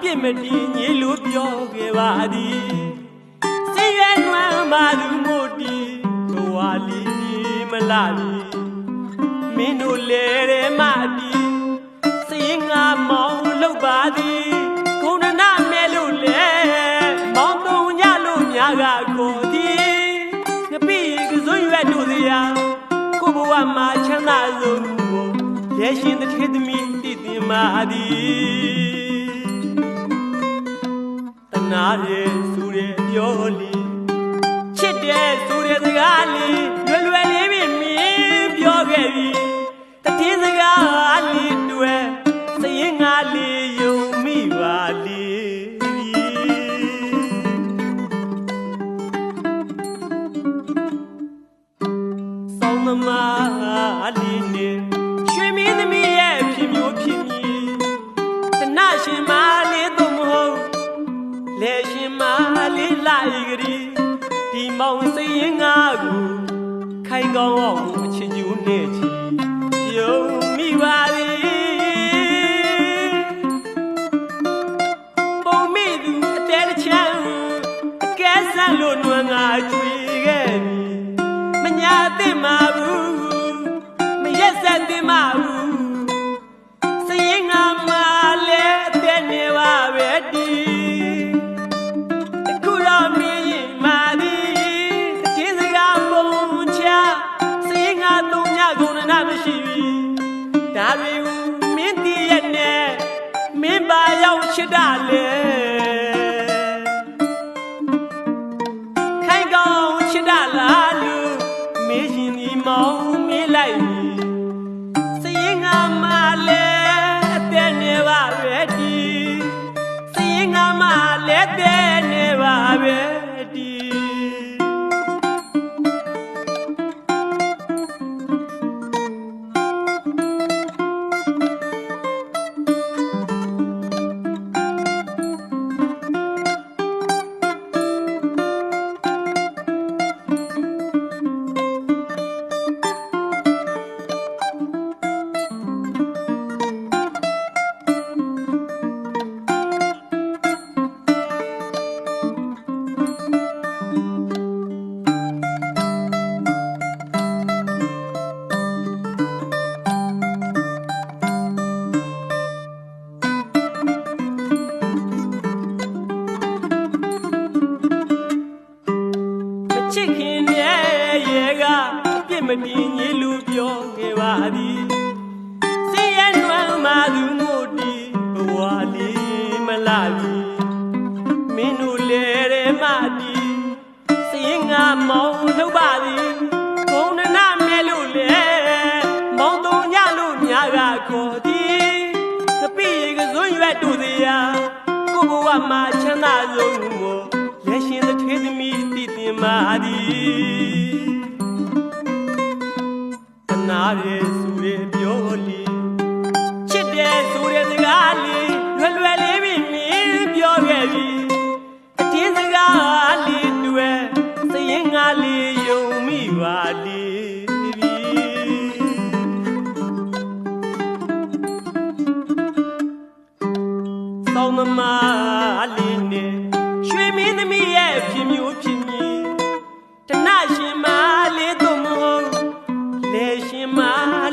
ပြစ်မတင်ညလို့ပြောခဲ့ပါသည်စီရွယ်နွမ်းပါသူမို့တီဘဝလီမလာပြီမင်းတို့လေရဲမတီစီငါမောင်လောက်ပါသည်ခုနနာမဲလို့လေမောင်တုံညလို့များကကိုသည်ငပိကစွရွယ်တို့စရာကိုဘဝမှာချမ်းသာဆုံးကိုရဲရှင်တဲ့ထေသမီးတည်တင်မာသည်တနာရဲ့ဆိုတဲ့ပြောလီချစ်တဲ့ဆိုတဲ့စကားလေးလွယ်လွယ်လေးပဲမင်းပြောခဲ့ပြီတတိစကားလေးတွေစရင်ငါလေးယုံမိပါလေဆောင်းသမားလေးနဲ့ရွှေမင်းသမီးရဲ့ဖြစ်မျိုးဖြစ်မည်တနာရှင်မလေးတို့မဟုတ်လေရှင်မလေးလိုက်ကြည်ဒီမောင်စရင်ငါကိုခိုင်ကောင်းအောင်အချင်းကျူးနဲ့ချီယုံမိပါသည်ပုံမိသူအတဲတစ်ချမ်းအကဲဆန်းလို့နွမ်းငါကျွေခဲ့ပြီမညာသိမှာဘူးမရက်ဆက်သိမှာဘူးစရင်ငါမလည်းအတဲနေပါပဲဒီအခုတော့မင်းရင်မာသည်တတိစကားပုံချစရင်ငါသုံးညကုန်နာမရှိပြီဒါတွေကိုမင်းတည်ရနဲ့မင်းပါရောက်ချစ်တာလေခိုင်ကောင်းချစ်တာလားလို့မင်းရင်ဒီမောင်မင်းလိုက်ပြီစရင်ငါမလည်းအသက်နေပါပဲဒီစရင်ငါမလည်းတဲ့နေပါပဲဒီချစ်ခင်ရဲ့ရေကအပြစ်မတင်ညလို့ပြောခဲ့ပါသည်စီရဲ့နွမ်းမာသူမို့တီဘဝလေးမလာပြီမင်းတို့လေရဲမတီစီရင်ငါမောင်လုပ်ပါသည်ခုံနာမဲလို့လေမောင်တုံညလို့များကခေါ်သည်ကပိကစွရွယ်တို့စရာကိုဘဝမှာချမ်းသာဆုံးမို့လက်ရှင်တဲ့ထေသမီးတည်တင်မာသည်တနာရဲ့ဆိုတဲ့ပြောလီချစ်တဲ့ဆိုတဲ့စကားလေးလွယ်လွယ်လေးပဲမင်းပြောခဲ့ပြီအတင်းစကားလေးတွေစရင်ငါလေးယုံမိပါလေဆောင်းသမားလေးနဲ့ရွှေမင်းသမီးရဲ့ဖြစ်မျိုးဖြစ်မည်တနာရှင်မလေးတို့မဟုတ်လေရှင်မ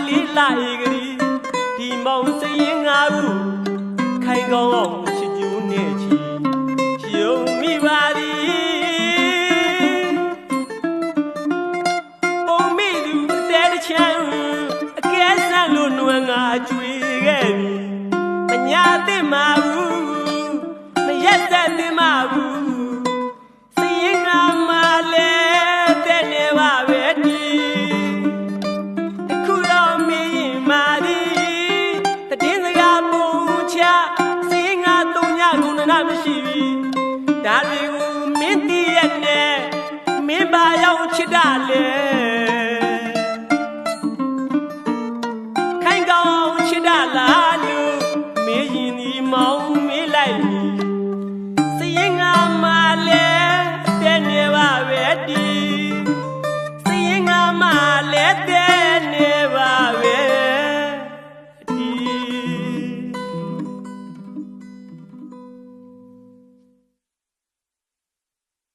လေးလိုက်ကြည်ဒီမောင်စရင်ငါကိုခိုင်ကောင်းအောင်ချစ်ကျူးနဲ့ချီယုံမိပါသည်ပုံမိသူအတဲတစ်ချမ်းအကဲဆန်းလို့နွမ်းငါကျွေခဲ့ပြီမညာသိမှာဘူးမရက်သက်သိမှာဘူးစရင်ငါမလည်းတဲ့နေပါပဲဒီအခုတော့မင်းမာသည်တည်စကားပုံချစရင်ငါသုံးညကုန်နာမရှိပြီဒါတွေကိုမင်းတည်ရနဲ့မင်းပါရောက်ချစ်တာလေခိုင်ကောင်းချစ်တာလားလို့မင်းရင်ဒီမောင်မင်းလိုက်